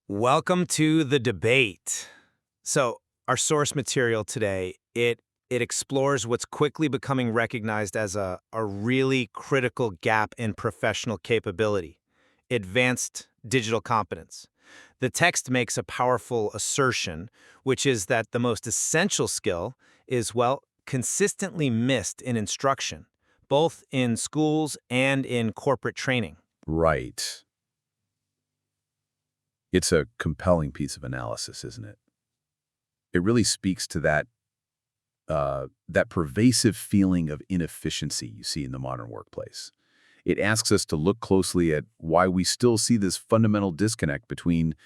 Welcome to the debate. So, our source material today, it explores what's quickly becoming recognized as a really critical gap in professional capability, advanced digital competence. The text makes a powerful assertion, which is that the most essential skill is, well, consistently missed in instruction, both in schools and in corporate training. Right. It's a compelling piece of analysis, isn't it? It really speaks to that pervasive feeling of inefficiency you see in the modern workplace. It asks us to look closely at why we still see this fundamental disconnect between,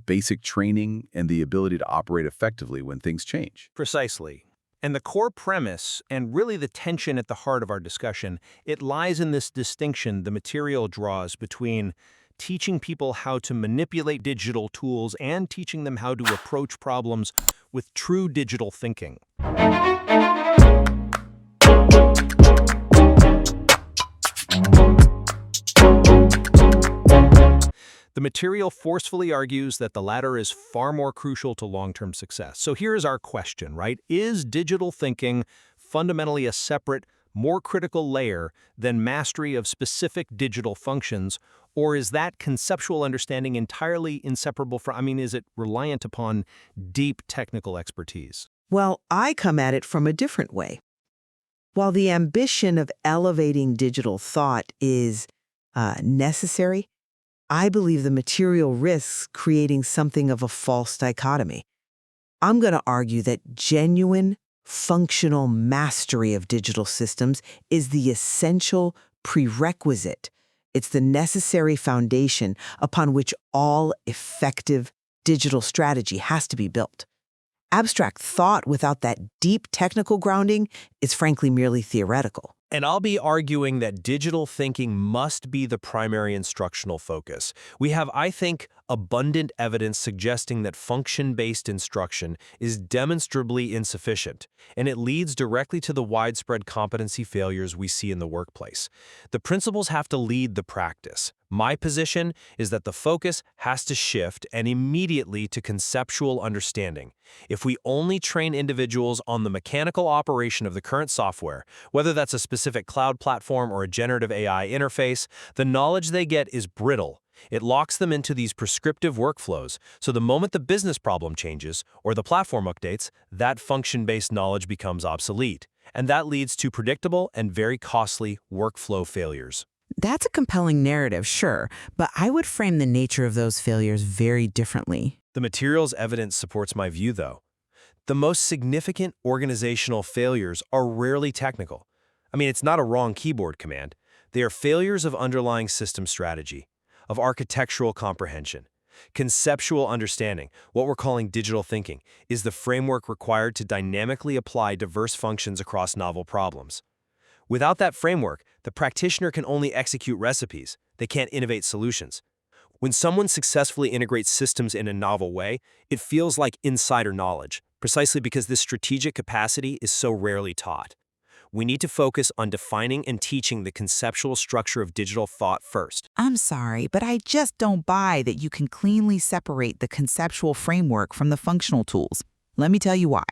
basic training and the ability to operate effectively when things change. Precisely. And the core premise, and really the tension at the heart of our discussion, it lies in this distinction the material draws between teaching people how to manipulate digital tools and teaching them how to approach problems with true digital thinking. The material forcefully argues that the latter is far more crucial to long-term success. So here's our question, right? Is digital thinking fundamentally a separate, more critical layer than mastery of specific digital functions, or is that conceptual understanding entirely inseparable from, is it reliant upon deep technical expertise? Well, I come at it from a different way. While the ambition of elevating digital thought is necessary, I believe the material risks creating something of a false dichotomy. I'm going to argue that genuine, functional mastery of digital systems is the essential prerequisite. It's the necessary foundation upon which all effective digital strategy has to be built. Abstract thought without that deep technical grounding is frankly merely theoretical. And I'll be arguing that digital thinking must be the primary instructional focus. We have, I think, abundant evidence suggesting that function-based instruction is demonstrably insufficient, and it leads directly to the widespread competency failures we see in the workplace. The principles have to lead the practice. My position is that the focus has to shift and immediately to conceptual understanding. If we only train individuals on the mechanical operation of the current software, whether that's a specific cloud platform or a generative AI interface, the knowledge they get is brittle. It locks them into these prescriptive workflows, so the moment the business problem changes or the platform updates, that function-based knowledge becomes obsolete. And that leads to predictable and very costly workflow failures. That's a compelling narrative, sure, but I would frame the nature of those failures very differently. The material's evidence supports my view, though. The most significant organizational failures are rarely technical. It's not a wrong keyboard command. They are failures of underlying system strategy, of architectural comprehension. Conceptual understanding, what we're calling digital thinking, is the framework required to dynamically apply diverse functions across novel problems. Without that framework, the practitioner can only execute recipes. They can't innovate solutions. When someone successfully integrates systems in a novel way, it feels like insider knowledge, precisely because this strategic capacity is so rarely taught. We need to focus on defining and teaching the conceptual structure of digital thought first. I'm sorry, but I just don't buy that you can cleanly separate the conceptual framework from the functional tools. Let me tell you why.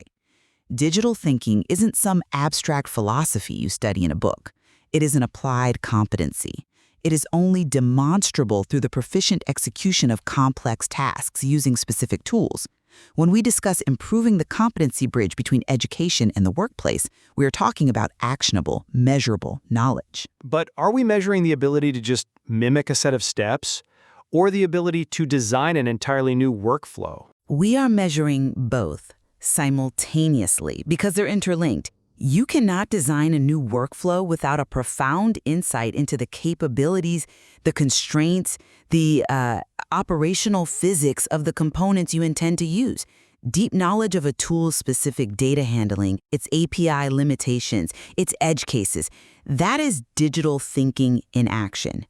Digital thinking isn't some abstract philosophy you study in a book. It is an applied competency. It is only demonstrable through the proficient execution of complex tasks using specific tools. When we discuss improving the competency bridge between education and the workplace, we are talking about actionable, measurable knowledge. But are we measuring the ability to just mimic a set of steps, or the ability to design an entirely new workflow? We are measuring both simultaneously because they're interlinked. You cannot design a new workflow without a profound insight into the capabilities, the constraints, the operational physics of the components you intend to use. Deep knowledge of a tool's specific data handling, its API limitations, its edge cases, that is digital thinking in action.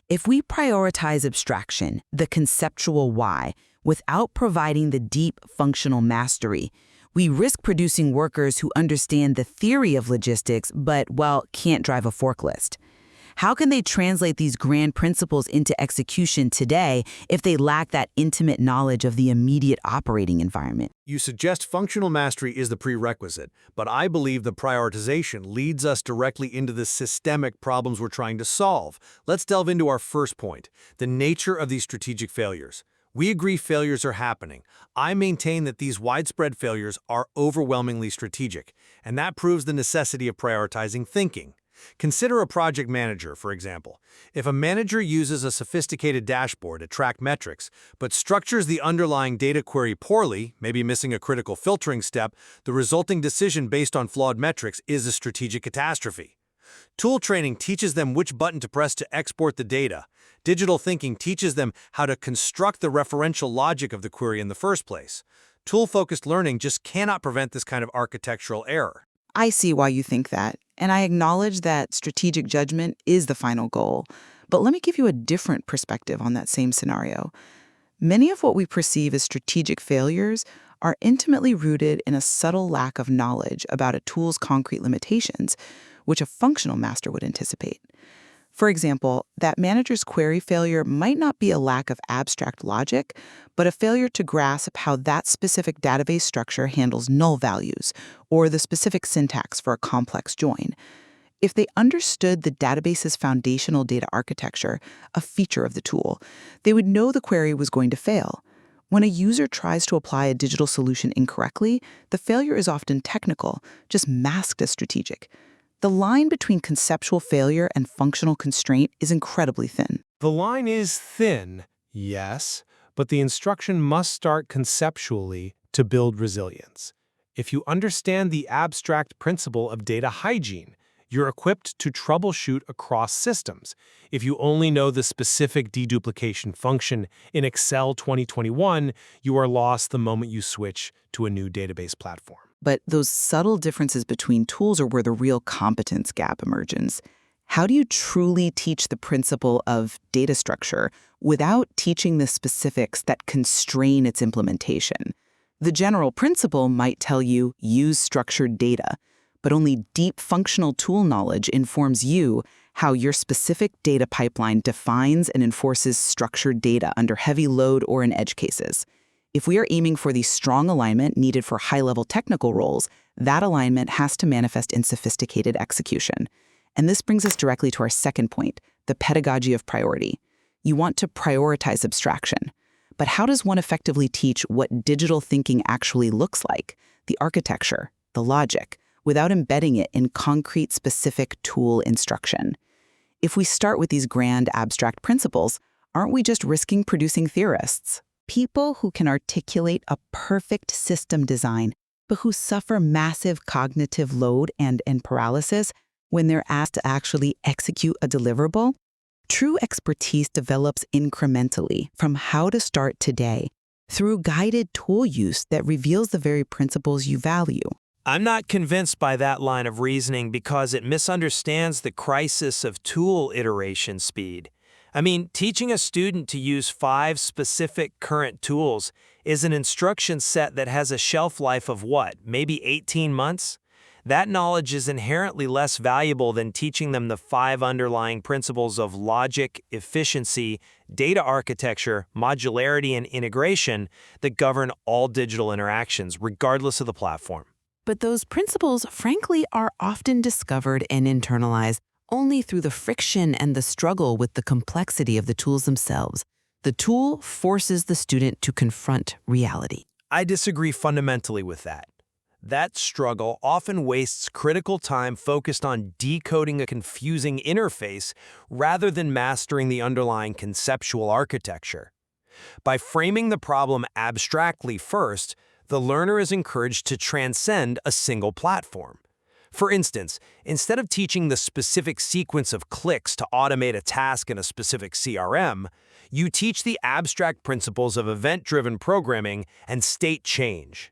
If we prioritize abstraction, the conceptual why, without providing the deep functional mastery, we risk producing workers who understand the theory of logistics but, can't drive a forklift. How can they translate these grand principles into execution today if they lack that intimate knowledge of the immediate operating environment? You suggest functional mastery is the prerequisite, but I believe the prioritization leads us directly into the systemic problems we're trying to solve. Let's delve into our first point, the nature of these strategic failures. We agree failures are happening. I maintain that these widespread failures are overwhelmingly strategic, and that proves the necessity of prioritizing thinking. Consider a project manager, for example. If a manager uses a sophisticated dashboard to track metrics, but structures the underlying data query poorly, maybe missing a critical filtering step, the resulting decision based on flawed metrics is a strategic catastrophe. Tool training teaches them which button to press to export the data. Digital thinking teaches them how to construct the referential logic of the query in the first place. Tool-focused learning just cannot prevent this kind of architectural error. I see why you think that, and I acknowledge that strategic judgment is the final goal. But let me give you a different perspective on that same scenario. Many of what we perceive as strategic failures are intimately rooted in a subtle lack of knowledge about a tool's concrete limitations, which a functional master would anticipate. For example, that manager's query failure might not be a lack of abstract logic, but a failure to grasp how that specific database structure handles null values or the specific syntax for a complex join. If they understood the database's foundational data architecture, a feature of the tool, they would know the query was going to fail. When a user tries to apply a digital solution incorrectly, the failure is often technical, just masked as strategic. The line between conceptual failure and functional constraint is incredibly thin. The line is thin, yes, but the instruction must start conceptually to build resilience. If you understand the abstract principle of data hygiene, you're equipped to troubleshoot across systems. If you only know the specific deduplication function in Excel 2021, you are lost the moment you switch to a new database platform. But those subtle differences between tools are where the real competence gap emerges. How do you truly teach the principle of data structure without teaching the specifics that constrain its implementation? The general principle might tell you, use structured data, but only deep functional tool knowledge informs you how your specific data pipeline defines and enforces structured data under heavy load or in edge cases. If we are aiming for the strong alignment needed for high-level technical roles, that alignment has to manifest in sophisticated execution. And this brings us directly to our second point, the pedagogy of priority. You want to prioritize abstraction. But how does one effectively teach what digital thinking actually looks like, the architecture, the logic, without embedding it in concrete, specific tool instruction? If we start with these grand abstract principles, aren't we just risking producing theorists? People who can articulate a perfect system design, but who suffer massive cognitive load and paralysis when they're asked to actually execute a deliverable? True expertise develops incrementally from how to start today through guided tool use that reveals the very principles you value. I'm not convinced by that line of reasoning because it misunderstands the crisis of tool iteration speed. I mean, teaching a student to use 5 specific current tools is an instruction set that has a shelf life of what, maybe 18 months? That knowledge is inherently less valuable than teaching them the 5 underlying principles of logic, efficiency, data architecture, modularity, and integration that govern all digital interactions, regardless of the platform. But those principles, frankly, are often discovered and internalized only through the friction and the struggle with the complexity of the tools themselves. The tool forces the student to confront reality. I disagree fundamentally with that. That struggle often wastes critical time focused on decoding a confusing interface rather than mastering the underlying conceptual architecture. By framing the problem abstractly first, the learner is encouraged to transcend a single platform. For instance, instead of teaching the specific sequence of clicks to automate a task in a specific CRM, you teach the abstract principles of event-driven programming and state change.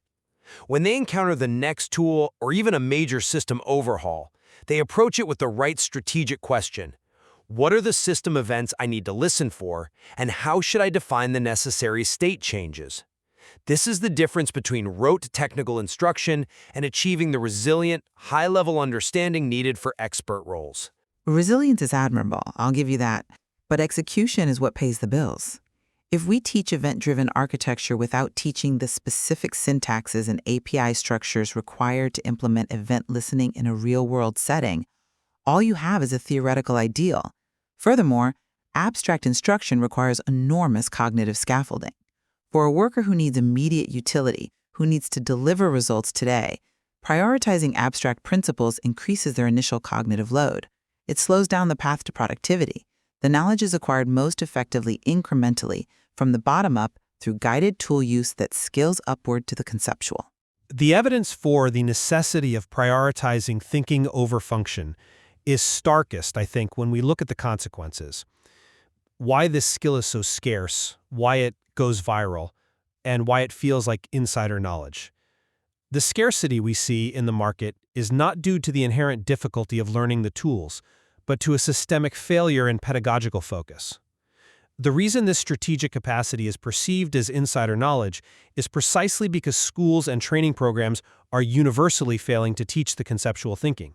When they encounter the next tool or even a major system overhaul, they approach it with the right strategic question. What are the system events I need to listen for, and how should I define the necessary state changes? This is the difference between rote technical instruction and achieving the resilient, high-level understanding needed for expert roles. Resilience is admirable, I'll give you that. But execution is what pays the bills. If we teach event-driven architecture without teaching the specific syntaxes and API structures required to implement event listening in a real-world setting, all you have is a theoretical ideal. Furthermore, abstract instruction requires enormous cognitive scaffolding. For a worker who needs immediate utility, who needs to deliver results today, prioritizing abstract principles increases their initial cognitive load. It slows down the path to productivity. The knowledge is acquired most effectively incrementally, from the bottom up through guided tool use that scales upward to the conceptual. The evidence for the necessity of prioritizing thinking over function is starkest, I think, when we look at the consequences. Why this skill is so scarce, why it goes viral, and why it feels like insider knowledge. The scarcity we see in the market is not due to the inherent difficulty of learning the tools, but to a systemic failure in pedagogical focus. The reason this strategic capacity is perceived as insider knowledge is precisely because schools and training programs are universally failing to teach the conceptual thinking.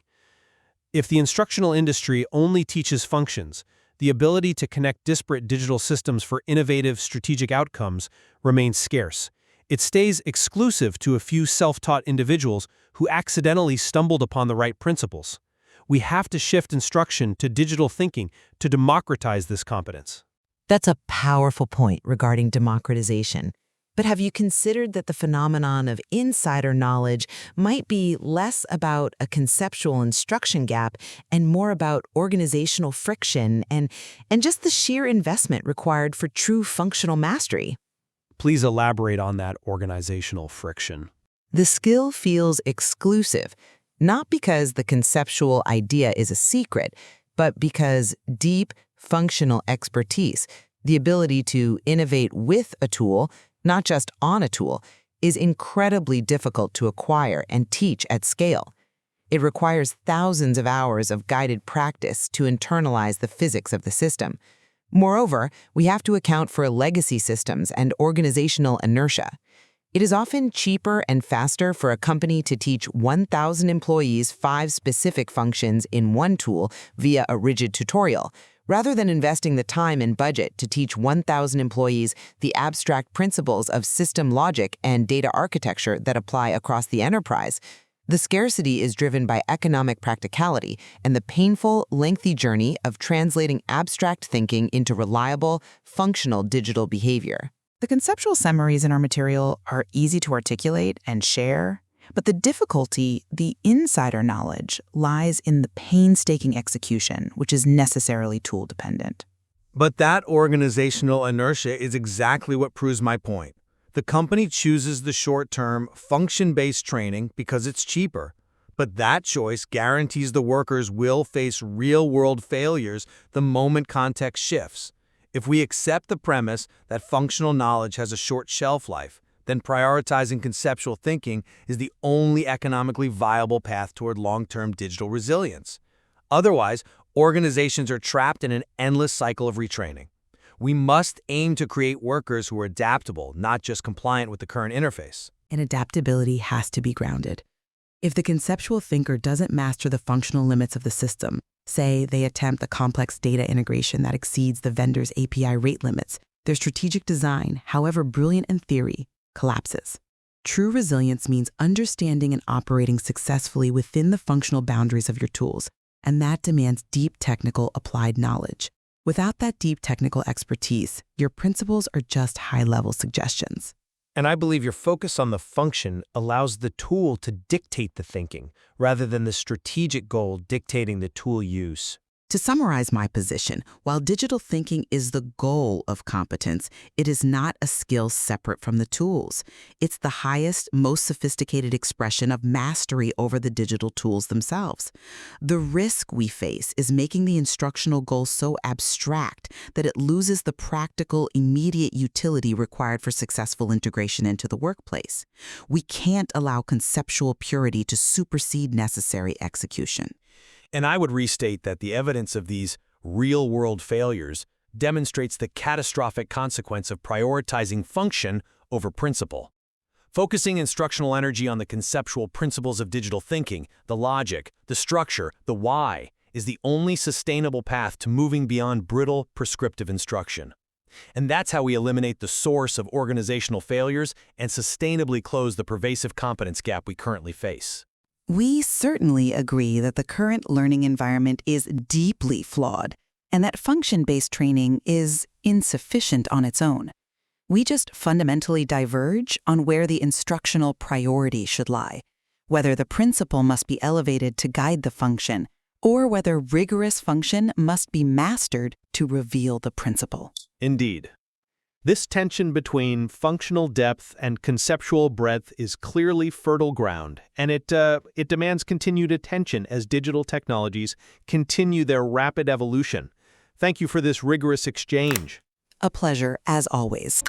If the instructional industry only teaches functions, the ability to connect disparate digital systems for innovative strategic outcomes remains scarce. It stays exclusive to a few self-taught individuals who accidentally stumbled upon the right principles. We have to shift instruction to digital thinking to democratize this competence. That's a powerful point regarding democratization. But have you considered that the phenomenon of insider knowledge might be less about a conceptual instruction gap and more about organizational friction and just the sheer investment required for true functional mastery? Please elaborate on that organizational friction. The skill feels exclusive, not because the conceptual idea is a secret, but because deep functional expertise, the ability to innovate with a tool, not just on a tool, is incredibly difficult to acquire and teach at scale. It requires thousands of hours of guided practice to internalize the physics of the system. Moreover, we have to account for legacy systems and organizational inertia. It is often cheaper and faster for a company to teach 1,000 employees 5 specific functions in one tool via a rigid tutorial, rather than investing the time and budget to teach 1,000 employees the abstract principles of system logic and data architecture that apply across the enterprise. The scarcity is driven by economic practicality and the painful, lengthy journey of translating abstract thinking into reliable, functional digital behavior. The conceptual summaries in our material are easy to articulate and share, but the difficulty, the insider knowledge, lies in the painstaking execution, which is necessarily tool-dependent. But that organizational inertia is exactly what proves my point. The company chooses the short-term, function-based training because it's cheaper. But that choice guarantees the workers will face real-world failures the moment context shifts. If we accept the premise that functional knowledge has a short shelf life, then prioritizing conceptual thinking is the only economically viable path toward long-term digital resilience. Otherwise, organizations are trapped in an endless cycle of retraining. We must aim to create workers who are adaptable, not just compliant with the current interface. And adaptability has to be grounded. If the conceptual thinker doesn't master the functional limits of the system, say they attempt the complex data integration that exceeds the vendor's API rate limits, their strategic design, however brilliant in theory, collapses. True resilience means understanding and operating successfully within the functional boundaries of your tools, and that demands deep technical applied knowledge. Without that deep technical expertise, your principles are just high-level suggestions. And I believe your focus on the function allows the tool to dictate the thinking, rather than the strategic goal dictating the tool use. To summarize my position, while digital thinking is the goal of competence, it is not a skill separate from the tools. It's the highest, most sophisticated expression of mastery over the digital tools themselves. The risk we face is making the instructional goal so abstract that it loses the practical, immediate utility required for successful integration into the workplace. We can't allow conceptual purity to supersede necessary execution. And I would restate that the evidence of these real-world failures demonstrates the catastrophic consequence of prioritizing function over principle. Focusing instructional energy on the conceptual principles of digital thinking, the logic, the structure, the why, is the only sustainable path to moving beyond brittle, prescriptive instruction. And that's how we eliminate the source of organizational failures and sustainably close the pervasive competence gap we currently face. We certainly agree that the current learning environment is deeply flawed and that function-based training is insufficient on its own. We just fundamentally diverge on where the instructional priority should lie, whether the principle must be elevated to guide the function, or whether rigorous function must be mastered to reveal the principle. Indeed. This tension between functional depth and conceptual breadth is clearly fertile ground, and it demands continued attention as digital technologies continue their rapid evolution. Thank you for this rigorous exchange. A pleasure, as always.